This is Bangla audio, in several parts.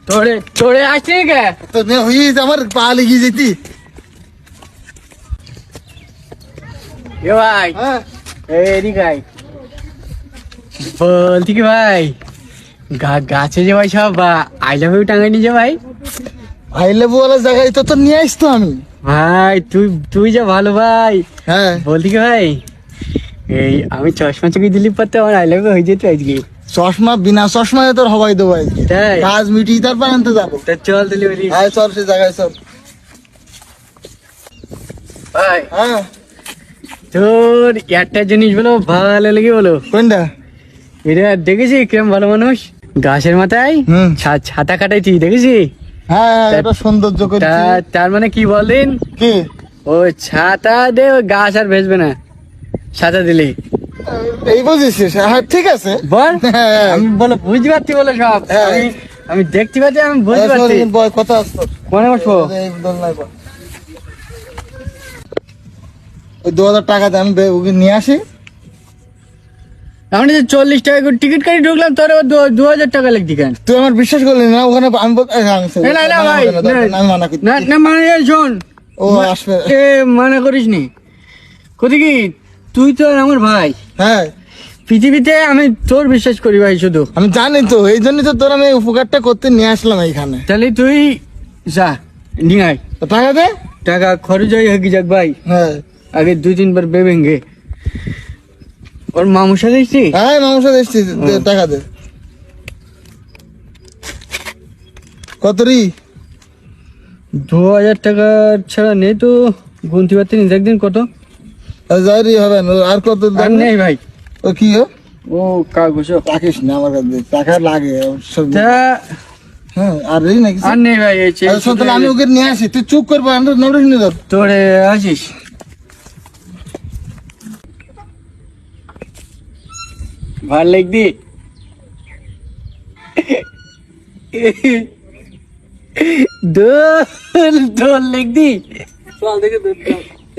তোরে আসছে কে তো আমার পা লেগে যেতি। এ ভাই হ্যাঁ এদিকে আয়। বলছি কি ভাই গাছে যে ভাই সব আই লাভ ইউ টাঙাই নিয়ে ভাই। আই লেবু ওয়ালা জায়গায় তো নিয়ে আসতো আমি। ভাই তুই যা ভালো ভাই। হ্যাঁ বলছি কি ভাই এই আমি চশমা চোখে দিলি পারতে আমার আই লাভ ইউ হয়ে যেত আজকে। চশমা বিনা চশমায় তোর হবাই দেবো আজকে। তাই? কাজ মিটিয়ে তারপর আনতে যাবো। তা চল দিলি বলি হ্যাঁ চল সে জায়গায় চল। ভাই হ্যাঁ তোর একটা জিনিস বলো ভালো লেগে বলো। কোনটা? এটা দেখেছি কিরম ভালো মানুষ গাছের মাথায় হুম। ছাতা কাটাইছি দেখেছি। হ্যাঁ এটা সৌন্দর্য করছি। তার মানে কি বলেন কি ও ছাতা দে ওই গাছ আর ভেসবে না ছাতা দিলে। এই বুঝেছিস? হ্যাঁ ঠিক আছে বল হ্যাঁ। আমি বলো বুঝতে পারছি বলো সব হ্যাঁ। আমি দেখতে পাচ্ছি আমি বুঝতে পারছি। বয় কথা আসতো মনে বসবো এই দোলনায় বল। ওই 2000 টাকা দিয়ে আমি ওকে নিয়ে আসি। আমি যে 40 টাকা করে টিকিট কাটি ঢুকলাম তোর 2000 টাকা লাগছি কেন? তুই আমার বিশ্বাস করলি না? ওখানে আমি না ভাই আমি মানা করি। না মানে শোন ও আসবে। এ মনে করিস নি কোথায় কি তুই তো আর আমার ভাই হ্যাঁ পৃথিবীতে আমি তোর বিশ্বাস করি ভাই শুধু। আমি জানি তো, এই জন্যই তো তোর আমি উপকারটা করতে নিয়ে আসলাম এইখানে। তাহলে তুই যা নিয়ে আয় তো টাকা দে। টাকা খরচ হয়ে হাকি যাক ভাই। হ্যাঁ আগে 2-3 বার বেবেঙ্গে ওর মামুসা দেখছি। হ্যাঁ মামুসা দেখছি টাকা দে। কত রি? 2000 টাকা ছাড়া নেই তো গুনতে পারছি না একদিন কত যাই হবে না আর কত আর নেই ভাই। ও কি ও কাগজ রাখিস না আমার কাছে, টাকা লাগে সব। হ্যাঁ আর রি নাকি? আর নেই ভাই এই আরে শোন তাহলে আমি ওকে নিয়ে আসি, তুই চুপ করবো নোটিস নিয়ে ধর। তোরে আসিস ভাল লাগবি দোল লাগবি চল দেখে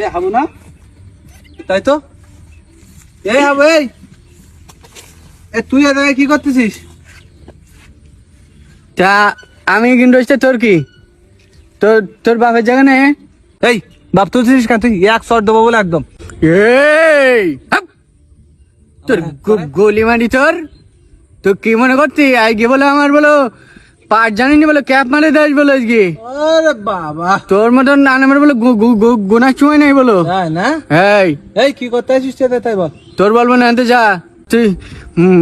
এ হাবু না তাই তো এ হাবু এই এ তুই এ জায়গায় কি করতেছিস? তা আমি কিন্তু হচ্ছে তোর কি তোর বাপের জায়গা নেই। এই বাপ তুলছিস কেন? তুই এক শট দেবো বলে একদম এই হাপ! তোর গলি মারি তোর কি মনে করতি আজকে বলে আমার বলো পাট জানিনি বলো ক্যাপ মারে দেয় বলো আজকে আরে বাবা তোর মতন নামের বলো গোনার সময় নেই বলো। তাই না? এই এই কি করতে আসিস তাই বল। তোর বলবো না আনতে যা তুই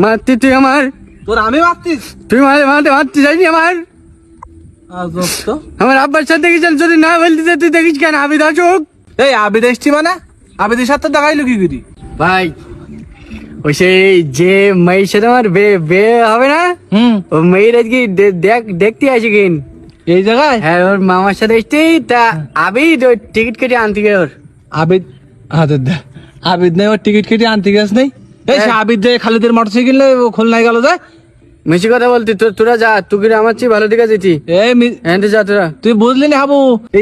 মারতি তুই আমার তোর আমি মারতিস? তুই মারতে যাইনি আজব তো। আমার আব্বার সাথে গেছিস যদি না বলতি তুই দেখিস কেন আবিদ আসুক। এই আবিদ এসছি মানে আবিদের সাথে দেখাইলো কি করি? ভাই ওই সেই যে মেয়ের সাথে আমার বিয়ে হবে না ও মেয়ের আজকে দেখতে আসি কিন এই জায়গায়? হ্যাঁ ওর মামার সাথে এসছি তা আবিদ ওই টিকিট কেটে আনতে গেল ওর আবিদ আবিদ নেই ওর টিকিট কেটে আনতে গেছ নেই? এই সে আবিদ যে খালিদের মোটরসাইকেল খুলনায় গেল যায়। মিশি কথা বলতি তোরা যা তুই আমার চেয়ে ভালো দিকে যেতি হ্যাঁ যা তোরা। তুই বুঝলি না হাবু,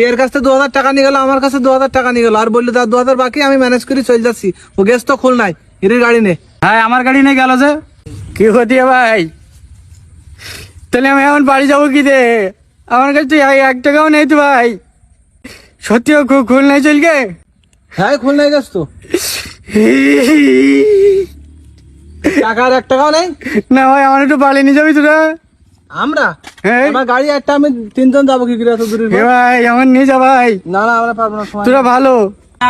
এর কাছে 2000 টাকা নিয়ে গেল, আমার কাছে 2000 টাকা নিয়ে গেল আর বললো তার 2000 বাকি আমি ম্যানেজ করে চলে যাচ্ছি। ও গেছ তো খুলনায়, এর গাড়ি নে। হ্যাঁ আমার গাড়ি নিয়ে গেল যে কি ক্ষতি ভাই? তাহলে আমি এখন বাড়ি যাবো কি দে? আমার কাছে তো 1 টাকাও নেই তো ভাই। সত্যি খুলনায় চল গে? হ্যাঁ খুলনায় গেছ তো, টাকা আর 1 টাকাও নেই? না ভাই আমার একটু বাড়ি নিয়ে যাবি তোরা? আমরা হ্যাঁ আমার গাড়ি একটা, আমি 3 জন যাবো কি করে এত দূরে? ভাই আমার নিয়ে যা ভাই, না আমরা পারবো না, সময় তোরা ভালো।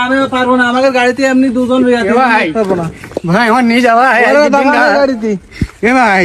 আমিও পারবো না, আমাদের গাড়িতে এমনি 2 জন ভাই পারবো না ভাই আমার নিয়ে যা ভাই গাড়িতে। ভাই